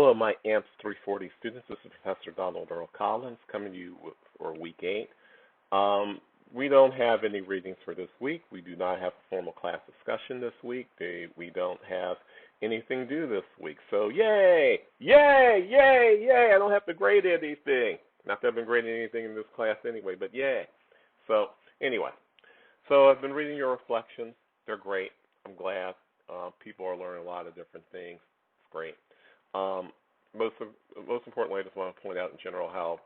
Hello, my AMST 340 students. This is Professor Donald Earl Collins coming to you for week 8. We don't have any readings for this week. We do not have a formal class discussion this week. We don't have anything due this week. So yay, yay, yay, yay. I don't have to grade anything. Not that I've been grading anything in this class anyway, but yay. So anyway, I've been reading your reflections. They're great. I'm glad. People are learning a lot of different things. It's great. Most importantly, I just want to point out in general how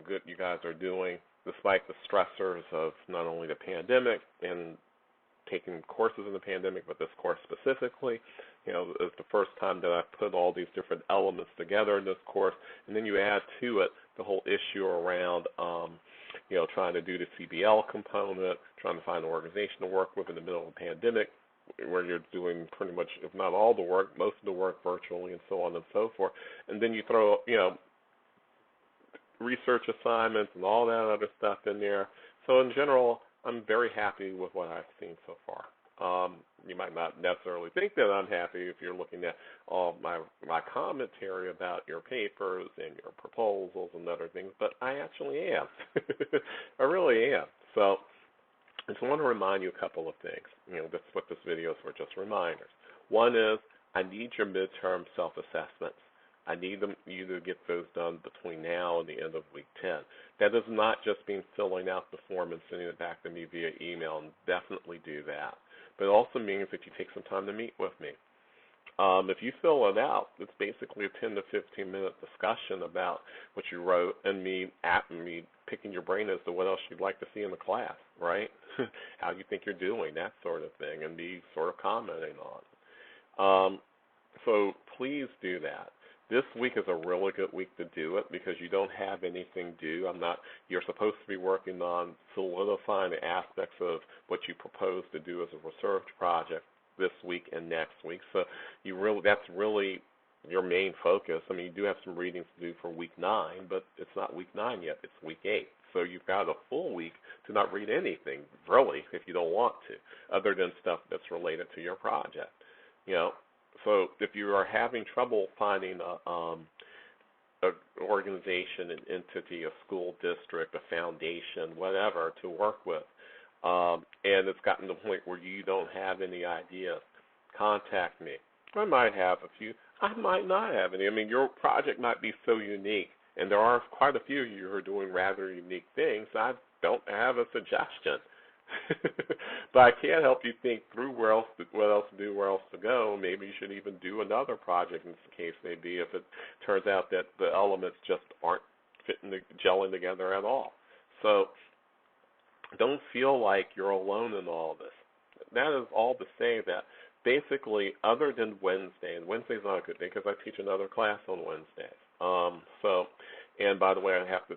good you guys are doing, despite the stressors of not only the pandemic and taking courses in the pandemic, but this course specifically. You know, it's the first time that I've put all these different elements together in this course, and then you add to it the whole issue around, trying to do the CBL component, trying to find an organization to work with in the middle of the pandemic, where you're doing pretty much, if not all the work, most of the work virtually and so on and so forth. And then you throw, research assignments and all that other stuff in there. So in general, I'm very happy with what I've seen so far. You might not necessarily think that I'm happy if you're looking at all my commentary about your papers and your proposals and other things, but I actually am. I really am. So I just want to remind you a couple of things. That's what this video is for, just reminders. One is I need your midterm self-assessments. I need you to get those done between now and the end of week 10. That does not just mean filling out the form and sending it back to me via email, and definitely do that. But it also means that you take some time to meet with me. If you fill it out, it's basically a 10 to 15 minute discussion about what you wrote and me picking your brain as to what else you'd like to see in the class, right? How you think you're doing, that sort of thing, and me sort of commenting on. So please do that. This week is a really good week to do it because you don't have anything due. You're supposed to be working on solidifying the aspects of what you propose to do as a research project this week and next week. So that's really your main focus. I mean, you do have some readings to do for week 9, but it's not week 9 yet. It's week 8. So you've got a full week to not read anything, really, if you don't want to, other than stuff that's related to your project. So if you are having trouble finding an organization, an entity, a school district, a foundation, whatever, to work with, and it's gotten to the point where you don't have any ideas, contact me. I might have a few. I might not have any. I mean, your project might be so unique, and there are quite a few of you who are doing rather unique things. I don't have a suggestion. But I can help you think through what else to do, where else to go. Maybe you should even do another project, in this case may be, if it turns out that the elements just aren't gelling together at all. So don't feel like you're alone in all of this. That is all to say that basically, other than Wednesday, and Wednesday's not a good day because I teach another class on Wednesdays. And by the way, I have to,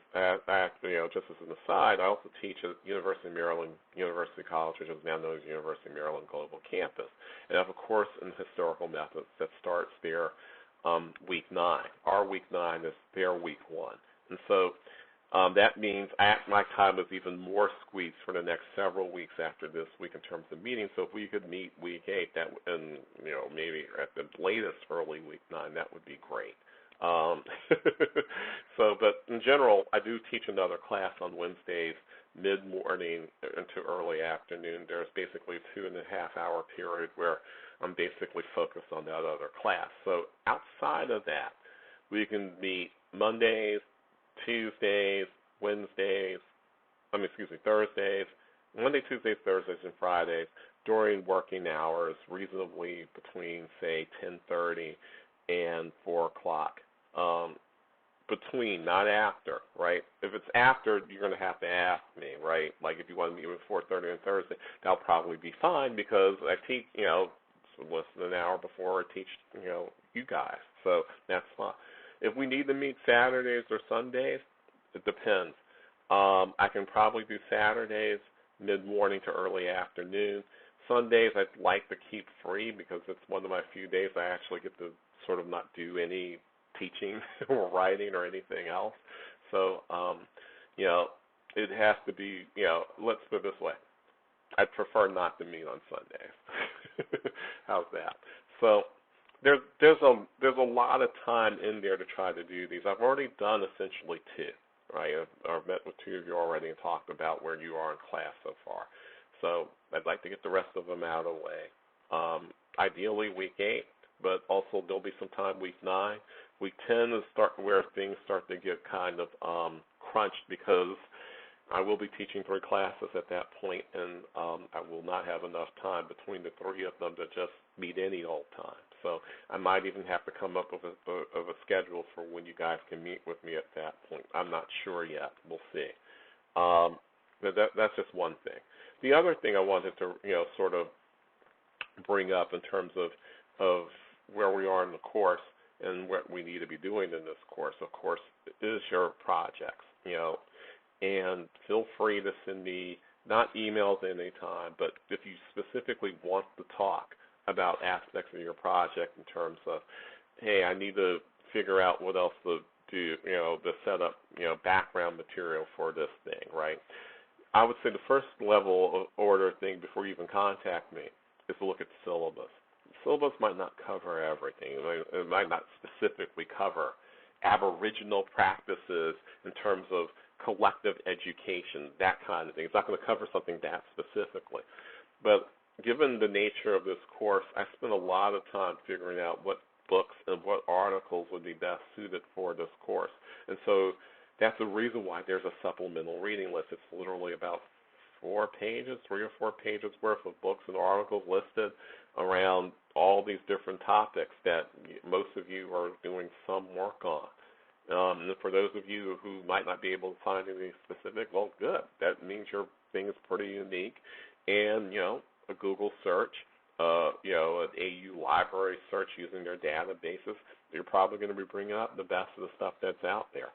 just as an aside, I also teach at University of Maryland University College, which is now known as University of Maryland Global Campus. And I have a course in historical methods that starts there week 9. Our week 9 is their week 1. And so that means my time is even more squeezed for the next several weeks after this week in terms of meetings. So if we could meet week 8, and maybe at the latest early week 9, that would be great. But in general, I do teach another class on Wednesdays, mid-morning into early afternoon. There's basically a 2.5-hour period where I'm basically focused on that other class. So outside of that, we can meet Mondays, Tuesdays, Thursdays, Monday, Tuesdays, Thursdays, and Fridays during working hours, reasonably between, say, 10:30 and 4 o'clock. Between, not after, right? If it's after, you're going to have to ask me, right? Like if you want to meet with 4:30 on Thursday, that'll probably be fine because I teach, less than an hour before I teach, you guys. So that's fine. If we need to meet Saturdays or Sundays, it depends. I can probably do Saturdays mid-morning to early afternoon. Sundays I'd like to keep free because it's one of my few days I actually get to sort of not do any teaching or writing or anything else. So, it has to be, let's put it this way. I'd prefer not to meet on Sundays. How's that? So there's a lot of time in there to try to do these. I've already done essentially two, right? I've met with two of you already and talked about where you are in class so far. So I'd like to get the rest of them out of the way. Ideally week 8, but also there'll be some time week 9. Week 10 is where things start to get kind of crunched because I will be teaching 3 classes at that point, and I will not have enough time between the 3 of them to just meet any old time. So I might even have to come up with a schedule for when you guys can meet with me at that point. I'm not sure yet. We'll see. But that's just one thing. The other thing I wanted to sort of bring up in terms of where we are in the course and what we need to be doing in this course, of course, is your projects. And feel free to send me not emails anytime, but if you specifically want to talk about aspects of your project in terms of, hey, I need to figure out what else to do, to set up, background material for this thing, right? I would say the first level of order thing before you even contact me is to look at the syllabus. The syllabus might not cover everything. It might not specifically cover Aboriginal practices in terms of collective education, that kind of thing. It's not going to cover something that specifically. But given the nature of this course, I spent a lot of time figuring out what books and what articles would be best suited for this course. And so that's the reason why there's a supplemental reading list. It's literally about 4 pages, 3 or 4 pages worth of books and articles listed around all these different topics that most of you are doing some work on. And for those of you who might not be able to find anything specific, well, good. That means your thing is pretty unique. And, a Google search, an AU library search using their databases, you're probably going to be bringing up the best of the stuff that's out there.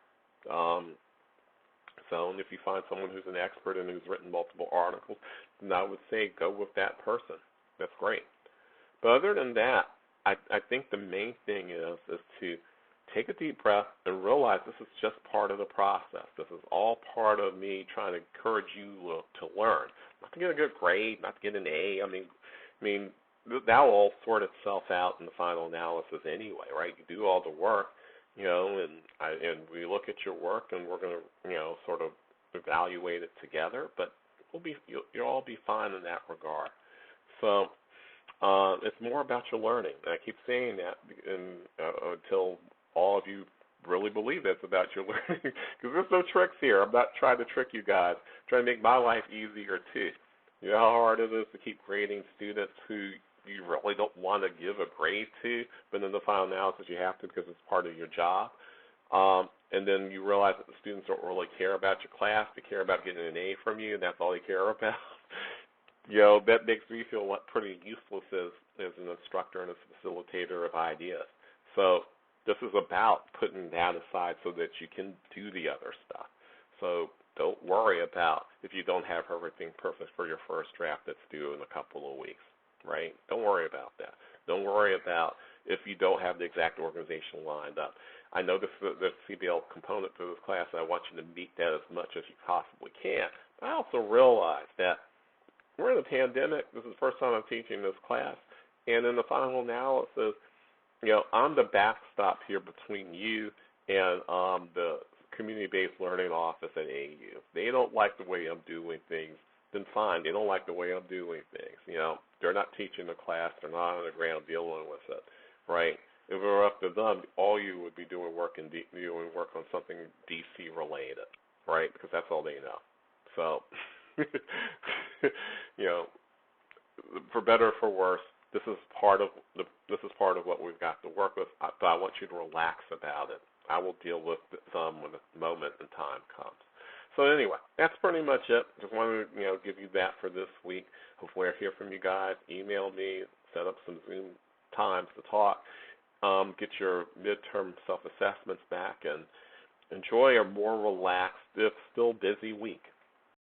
So if you find someone who's an expert and who's written multiple articles, then I would say go with that person. That's great. But other than that, I think the main thing is to take a deep breath and realize this is just part of the process. This is all part of me trying to encourage you to learn. Not to get a good grade, not to get an A. I mean, that will all sort itself out in the final analysis anyway, right? You do all the work, and we look at your work and we're going to, sort of evaluate it together. But you'll all be fine in that regard. So it's more about your learning. And I keep saying that until all of you really believe it's about your learning, because there's no tricks here. I'm not trying to trick you guys. I'm trying to make my life easier too. You know how hard it is to keep grading students who you really don't want to give a grade to, but in the final analysis you have to because it's part of your job. And then you realize that the students don't really care about your class. They care about getting an A from you, and that's all they care about. That makes me feel pretty useless as an instructor and a facilitator of ideas. So this is about putting that aside so that you can do the other stuff. So don't worry about if you don't have everything perfect for your first draft that's due in a couple of weeks, right? Don't worry about that. Don't worry about if you don't have the exact organization lined up. I know this is the CBL component for this class, and I want you to meet that as much as you possibly can. But I also realize that we're in a pandemic. This is the first time I'm teaching this class. And in the final analysis, I'm the backstop here between you and the community-based learning office at AU. They don't like the way I'm doing things, then fine. They don't like the way I'm doing things. They're not teaching the class. They're not on the ground dealing with it, right? If it were up to them, all you would be doing work on something DC related, right? Because that's all they know. So, for better or for worse, this is part of what we've got to work with. But I want you to relax about it. I will deal with some when the moment and time comes. So anyway, that's pretty much it. Just wanted to give you that for this week. Hopefully I hear from you guys. Email me, set up some Zoom times to talk. Get your midterm self-assessments back, and enjoy a more relaxed, if still busy week.